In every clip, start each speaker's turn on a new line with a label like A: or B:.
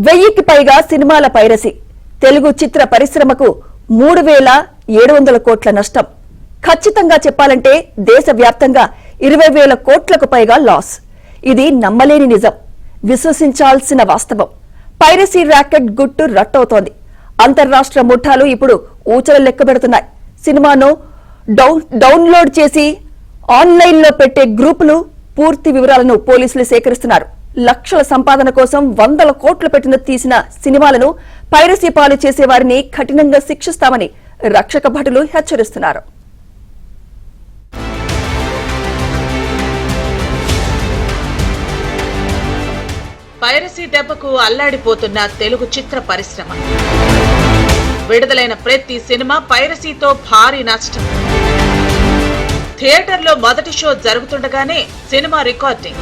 A: 1000కి పైగా సినిమాల పైరసీ తెలుగు చిత్ర పరిశ్రమకు 3700 కోట్ల నష్టం. ఖచ్చితంగా చెప్పాలంటే దేశవ్యాప్తంగా 20,000 కోట్లకు పైగా లాస్. ఇది నమ్మలేని నిజం, విశ్వసించాల్సిన వాస్తవం. పైరసీ ర్యాకెట్ గుట్టు రట్టవుతోంది. అంతర్రాష్ట్ర ముఠాలు ఇప్పుడు ఊచలు లెక్కబెడుతున్నాయి. సినిమాను డౌన్లోడ్ చేసి ఆన్లైన్లో పెట్టే గ్రూపులు పూర్తి వివరాలను పోలీసులు సేకరిస్తున్నారు. లక్షల సంపాదన కోసం 100 కోట్లు పెట్టిన తీసిన సినిమాలను పైరసీ పాలు చేసే వారిని కఠినంగా శిక్షిస్తామని రక్షక భటులు హెచ్చరిస్తున్నారు.
B: పైరసీ దెబ్బకు అల్లాడిపోతున్న తెలుగు చిత్ర పరిశ్రమ. విడుదలైన ప్రతి సినిమా పైరసీతో భారీ నష్టం. థియేటర్లో మొదటి షో జరుగుతుండగానే సినిమా రికార్డింగ్.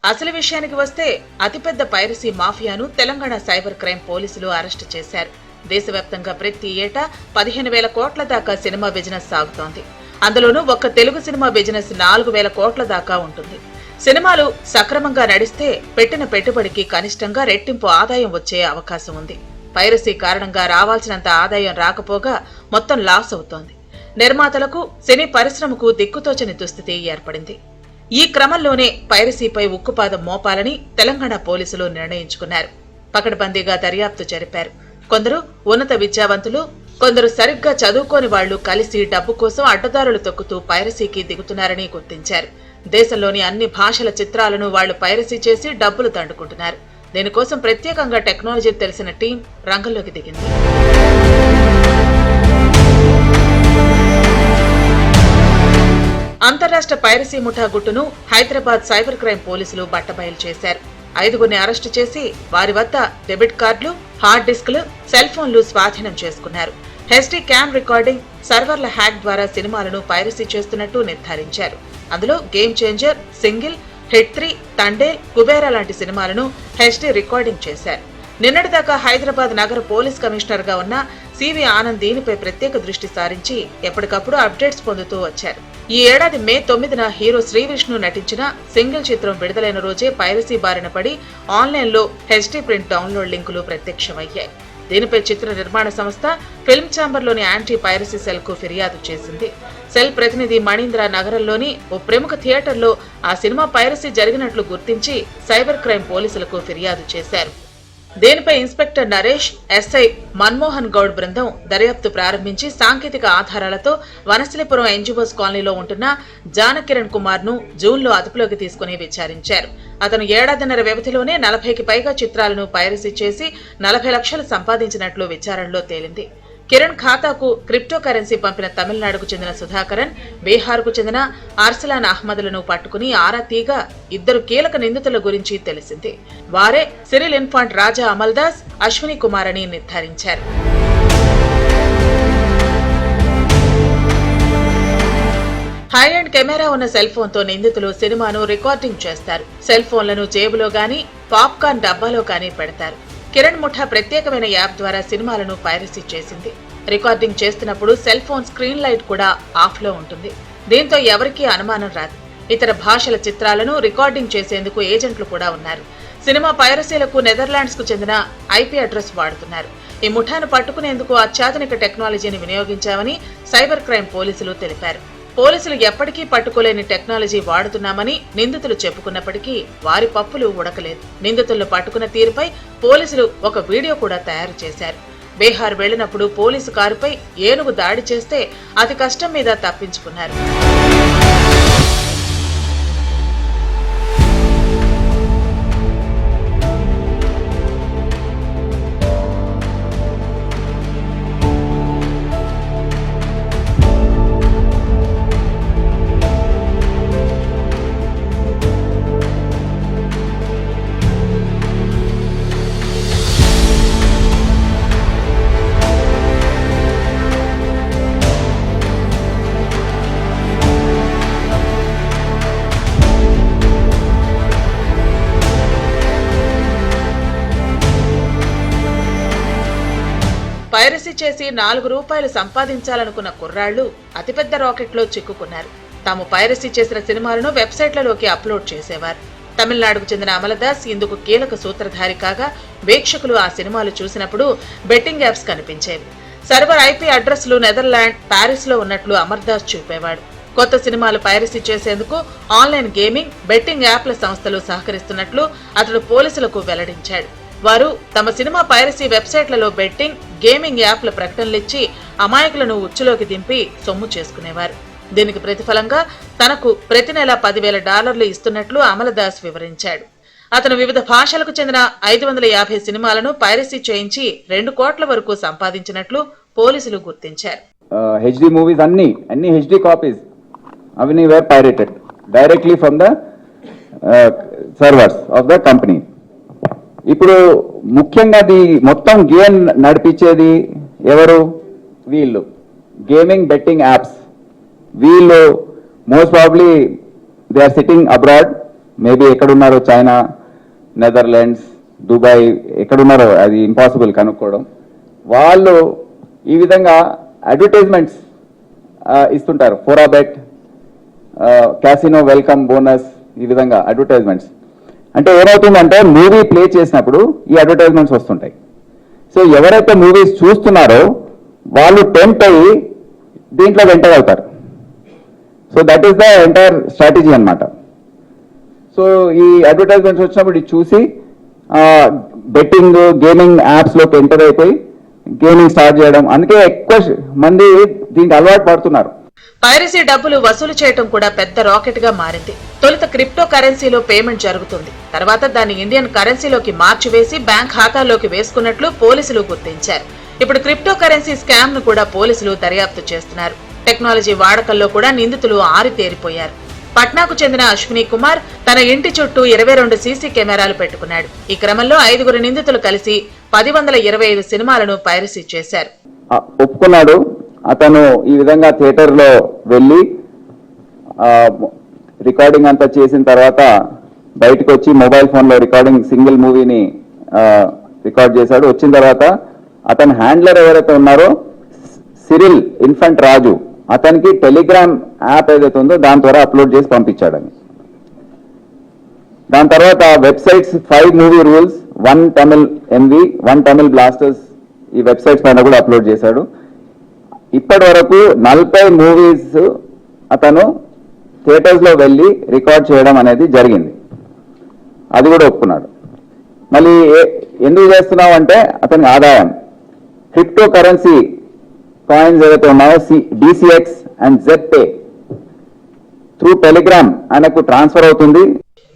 B: అసలు విషయానికి వస్తే అతిపెద్ద పైరసీ మాఫియాను తెలంగాణ సైబర్ క్రైమ్ పోలీసులు అరెస్టు చేశారు. దేశవ్యాప్తంగా ప్రతి ఏటా 15,000 కోట్ల దాకా సినిమా బిజినెస్ సాగుతోంది. అందులోనూ ఒక్క తెలుగు సినిమా బిజినెస్ 4,000 కోట్ల దాకా ఉంటుంది. సినిమాలు సక్రమంగా నడిస్తే పెట్టిన పెట్టుబడికి కనిష్టంగా రెట్టింపు ఆదాయం వచ్చే అవకాశం ఉంది. పైరసీ కారణంగా రావాల్సినంత ఆదాయం రాకపోగా మొత్తం లాస్ అవుతోంది. నిర్మాతలకు, సినీ పరిశ్రమకు దిక్కుతోచని దుస్థితి ఏర్పడింది. ఈ క్రమంలోనే పైరసీపై ఉక్కుపాదం మోపాలని తెలంగాణ పోలీసులు నిర్ణయించుకున్నారు. పకడ్బందీగా దర్యాప్తు జరిపారు. కొందరు ఉన్నత విద్యావంతులు, కొందరు సరిగ్గా చదువుకోని వాళ్లు కలిసి డబ్బు కోసం అడ్డదారులు తొక్కుతూ పైరసీకి దిగుతున్నారని గుర్తించారు. దేశంలోని అన్ని భాషల చిత్రాలను వాళ్లు పైరసీ చేసి డబ్బులు దండుకుంటున్నారు. దీనికోసం ప్రత్యేకంగా టెక్నాలజీ తెలిసిన టీం రంగంలోకి దిగింది. అంతర్రాష్ట్ర పైరసీ ముఠా గుట్టును హైదరాబాద్ సైబర్ క్రైమ్ పోలీసులు బట్టబయలు చేశారు. 5గురిని అరెస్టు చేసి వారి వద్ద డెబిట్ కార్డులు, హార్డ్ డిస్క్లు, సెల్ ఫోన్లు స్వాధీనం చేసుకున్నారు. హెచ్డీ క్యామ్ రికార్డింగ్, సర్వర్ల హ్యాక్ ద్వారా సినిమాలను పైరసీ చేస్తున్నట్టు నిర్ధారించారు. అందులో game changer, single, hit 3, Thandel, Kubera లాంటి సినిమాలను హెచ్డీ రికార్డింగ్ చేశారు. నిన్నటిదాకా హైదరాబాద్ నగర పోలీస్ కమిషనర్ గా ఉన్న సివి ఆనంద్ దీనిపై ప్రత్యేక దృష్టి సారించి ఎప్పటికప్పుడు అప్డేట్స్ పొందుతూ వచ్చారు. ఈ ఏడాది మే 9న హీరో శ్రీవిష్ణు నటించిన సింగిల్ చిత్రం విడుదలైన రోజే పైరసీ బారిన పడి ఆన్లైన్లో హెచ్డీ ప్రింట్ డౌన్లోడ్ లింకులు ప్రత్యక్షమయ్యాయి. దీనిపై చిత్ర నిర్మాణ సంస్థ ఫిల్మ్ ఛాంబర్లోని యాంటీ పైరసీ సెల్ కు ఫిర్యాదు చేసింది. సెల్ ప్రతినిధి మణీంద్ర నగరంలోని ఓ ప్రముఖ థియేటర్లో ఆ సినిమా పైరసీ జరిగినట్లు గుర్తించి సైబర్ క్రైమ్ పోలీసులకు ఫిర్యాదు చేశారు. దీనిపై ఇన్స్పెక్టర్ నరేష్, ఎస్ఐ మన్మోహన్ గౌడ్ బృందం దర్యాప్తు ప్రారంభించి సాంకేతిక ఆధారాలతో వనస్థలిపురం ఎన్జిఓస్ కాలనీలో ఉంటున్న జానకిరణ్ కుమార్ ను జూన్లో అదుపులోకి తీసుకుని విచారించారు. అతను ఏడాదిన్నర వ్యవధిలోనే 40కి పైగా చిత్రాలను పైరసీ చేసి 40 లక్షలు సంపాదించినట్లు విచారణలో తేలింది. కిరణ్ ఖాతాకు క్రిప్టో కరెన్సీ పంపిన తమిళనాడుకు చెందిన సుధాకరన్, బీహార్కు చెందిన అర్సలాన్ అహ్మద్లను పట్టుకుని ఆరా తీగా 2 కీలక నిందితుల గురించి తెలిసింది. వారే సిరిల్ ఇన్ఫాంట్ రాజా అమల్దాస్, అశ్విని కుమార్ అని నిర్ధారించారు. హై అండ్ కెమెరా ఉన్న సెల్ ఫోన్ తో నిందితులు సినిమాను రికార్డింగ్ చేస్తారు. సెల్ ఫోన్లను జేబులో గానీ, పాప్కార్న్ డబ్బాలో గానీ పెడతారు. కిరణ్ ముఠా ప్రత్యేకమైన యాప్ ద్వారా సినిమాలను పైరసీ చేసింది. రికార్డింగ్ చేస్తున్నప్పుడు సెల్ ఫోన్ స్క్రీన్ లైట్ కూడా ఆఫ్ లో ఉంటుంది. దీంతో ఎవరికీ అనుమానం రాదు. ఇతర భాషల చిత్రాలను రికార్డింగ్ చేసేందుకు ఏజెంట్లు కూడా ఉన్నారు. సినిమా పైరసీలకు నెదర్లాండ్స్ కు చెందిన ఐపీ అడ్రస్ వాడుతున్నారు. ఈ ముఠాను పట్టుకునేందుకు అత్యాధునిక టెక్నాలజీని వినియోగించామని సైబర్ క్రైమ్ పోలీసులు తెలిపారు. పోలీసులు ఎప్పటికీ పట్టుకోలేని టెక్నాలజీ వాడుతున్నామని నిందితులు చెప్పుకున్నప్పటికీ వారి పప్పులు ఉడకలేదు. నిందితులను పట్టుకున్న తీరుపై పోలీసులు ఒక వీడియో కూడా తయారు చేశారు. బీహార్ వెళ్లినప్పుడు పోలీసు కారుపై ఏనుగు దాడి చేస్తే అతి కష్టం మీద తప్పించుకున్నారు. పైరసీ చేసి 4 రూపాయలు సంపాదించాలనుకున్న కుర్రాళ్లు అతిపెద్ద రాకెట్లో చిక్కుకున్నారు. తాము పైరసీ చేసిన సినిమాలను వెబ్సైట్లలోకి అప్లోడ్ చేసేవారు. తమిళనాడుకు చెందిన అమలదాస్ ఇందుకు కీలక సూత్రధారి కాగా వీక్షకులు ఆ సినిమాలు చూసినప్పుడు బెట్టింగ్ యాప్స్ కనిపించేవి. సర్వర్ ఐపీ అడ్రస్లు నెదర్లాండ్, పారిస్ లో ఉన్నట్లు అమర్దాస్ చూపేవాడు. కొత్త సినిమాలు పైరసీ చేసేందుకు ఆన్లైన్ గేమింగ్, బెట్టింగ్ యాప్ల సంస్థలు సహకరిస్తున్నట్లు అతడు పోలీసులకు వెల్లడించాడు. వారు తమ సినిమా పైరసీ వెబ్సైట్లలో బెట్టింగ్, గేమింగ్ యాప్ల ప్రకటనలిచ్చి అమాయకులను ఉచ్చులోకి దింపి సొమ్ము చేసుకునేవారు. దీనికి ప్రతిఫలంగా తనకు ప్రతి నెల $10,000 ఇస్తున్నట్లు అమలదాస్ వివరించాడు. అతను వివిధ భాషలకు చెందిన 550 సినిమాలను పైరసీ చేయించి 2 కోట్ల వరకు సంపాదించినట్లు పోలీసులు గుర్తించారు.
C: HD మూవీస్ అన్ని HD కాపీస్ అవన్నీ were pirated directly from the servers of the company. ఇప్పుడు ముఖ్యంగా మొత్తం గేమ్ నడిపించేది ఎవరు? వీళ్ళు గేమింగ్ బెట్టింగ్ యాప్స్. వీళ్ళు most probably they are sitting abroad, maybe ఎక్కడున్నారో చైనా, నెదర్లాండ్స్, దుబాయ్, ఎక్కడున్నారో అది ఇంపాసిబుల్ కనుక్కోవడం. వాళ్ళు ఈ విధంగా అడ్వర్టైజ్మెంట్స్ ఇస్తుంటారు. ఫోరాబెట్, క్యాసినో వెల్కమ్ బోనస్, ఈ విధంగా అడ్వర్టైజ్మెంట్స్. అంటే ఏమవుతుందంటే మూవీ ప్లే చేసినప్పుడు ఈ అడ్వర్టైజ్మెంట్స్ వస్తుంటాయి. సో ఎవరైతే మూవీస్ చూస్తున్నారో వాళ్ళు టెంప్ట్ అయ్యి దీంట్లో వెంటర్ అవుతారు. So that is the entire strategy అన్నమాట. సో ఈ అడ్వర్టైజ్మెంట్స్ వచ్చినప్పుడు ఇది చూసి బెట్టింగ్, గేమింగ్ యాప్స్లోకి ఎంటర్ అయిపోయి గేమింగ్ స్టార్ట్ చేయడం. అందుకే ఎక్కువ మంది దీనికి అలవాటు పడుతున్నారు.
B: పైరసీ డబ్బులు వసూలు చేయటం కూడా పెద్ద రాకెట్ గా మారింది. తొలుత క్రిప్టో కరెన్సీలో పేమెంట్ జరుగుతుంది. తర్వాత దాన్ని ఇండియన్ కరెన్సీలోకి మార్చివేసి బ్యాంక్ ఖాతాలోకి వేసుకున్నట్లు పోలీసులు గుర్తించారు. ఇప్పుడు క్రిప్టో కరెన్సీ స్కామ్ ను కూడా పోలీసులు దర్యాప్తు చేస్తున్నారు. టెక్నాలజీ వాడకంలో కూడా నిందితులు ఆరితేరిపోయారు. పట్నాకు చెందిన అశ్విని కుమార్ తన ఇంటి చుట్టూ 22 సీసీ కెమెరాలు పెట్టుకున్నాడు. ఈ క్రమంలో 5 నిందితులు కలిసి 1025 సినిమాలను పైరసీ చేశారు.
C: ఒప్పుకున్నాడు. అతను ఈ విధంగా థియేటర్ లో వెళ్ళి రికార్డింగ్ అంతా చేసిన తర్వాత బయటకు వచ్చి మొబైల్ ఫోన్ లో రికార్డింగ్ సింగిల్ మూవీని రికార్డ్ చేశాడు. వచ్చిన తర్వాత అతని హ్యాండ్లర్ ఎవరైతే ఉన్నారో సిరిల్ ఇన్ఫంట్ రాజు, అతనికి టెలిగ్రామ్ యాప్ ఏదైతే ఉందో దాని ద్వారా అప్లోడ్ చేసి పంపించాడని. దాని తర్వాత websites 5 movie rules, 1 Tamil MV, 1 Tamil blasters ఈ వెబ్సైట్స్ పైన కూడా అప్లోడ్ చేశాడు. ఇప్పటి వరకు 40 మూవీస్ అతను థియేటర్స్ లో వెళ్ళి రికార్డ్ చేయడం అనేది జరిగింది. అది కూడా ఒప్పుకున్నాడు. మళ్ళీ ఎందుకు చేస్తున్నావు అంటే అతని ఆదాయం క్రిప్టో కరెన్సీ కాయిన్స్ ఏదైతే ఉన్నాయో DCX and ZPay through Telegram ఆయనకు ట్రాన్స్ఫర్ అవుతుంది.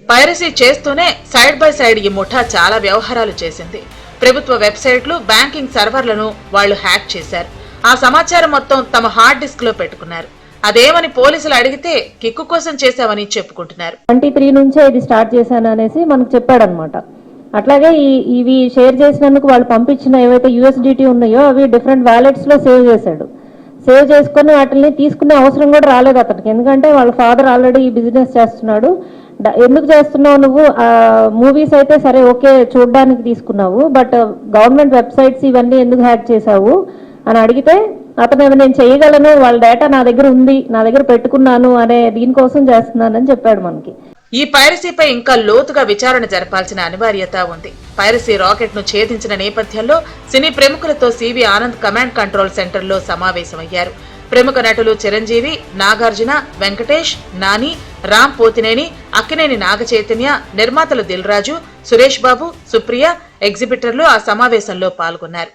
B: పైరసీ చేస్తూనే సైడ్ బై సైడ్ ఈ ముఠా చాలా వ్యవహారాలు చేసింది. ప్రభుత్వ వెబ్సైట్లు, బ్యాంకింగ్ సర్వర్లను వాళ్లు హ్యాక్ చేశారు. ఆ సమాచారం మొత్తం తమ హార్డ్ డిస్క్ లో పెట్టుకున్నారు. అదేమని పోలీసులు అడిగితే కిక్కు కోసం చేశామని చెప్పుకుంటున్నారు.
D: 23 నుంచే ఇది స్టార్ట్ చేశాను అనేసి మనకు చెప్పాడనమాట. అట్లాగే ఇవి షేర్ చేసినందుకు వాళ్ళు పంపించిన ఏవైతే USDT ఉన్నాయో అవి డిఫరెంట్ వ్యాలెట్స్ లో సేవ్ చేశాడు. సేవ్ చేసుకుని వాటిని తీసుకునే అవసరం కూడా రాలేదు అతనికి. ఎందుకంటే వాళ్ళ ఫాదర్ ఆల్రెడీ ఈ బిజినెస్ చేస్తున్నాడు. ఎందుకు చేస్తున్నావు నువ్వు? మూవీస్ అయితే సరే ఓకే చూడడానికి తీసుకున్నావు, బట్ గవర్నమెంట్ వెబ్సైట్స్ ఇవన్నీ ఎందుకు హ్యాక్ చేశావు అని అడిగితే అతను నేను చేయగలను, వాళ్ళ డేటా నా దగ్గర ఉంది, నా దగ్గర పెట్టుకున్నాను అనే దీనికోసం చేస్తున్నానని చెప్పాడు మనకి.
B: ఈ పైరసీపై ఇంకా లోతుగా విచారణ జరపాల్సిన అనివార్యత ఉంది. పైరసీ రాకెట్ ను ఛేదించిన నేపథ్యంలో సినీ ప్రముఖులతో CV Anand command control centre లో సమావేశమయ్యారు. ప్రముఖ నటులు చిరంజీవి, నాగార్జున, వెంకటేష్, నాని, రామ్ పోతినేని, అక్కినేని నాగచైతన్య, నిర్మాతలు దిల్ రాజు, సురేష్ బాబు, సుప్రియ, ఎగ్జిబిటర్లు ఆ సమావేశంలో పాల్గొన్నారు.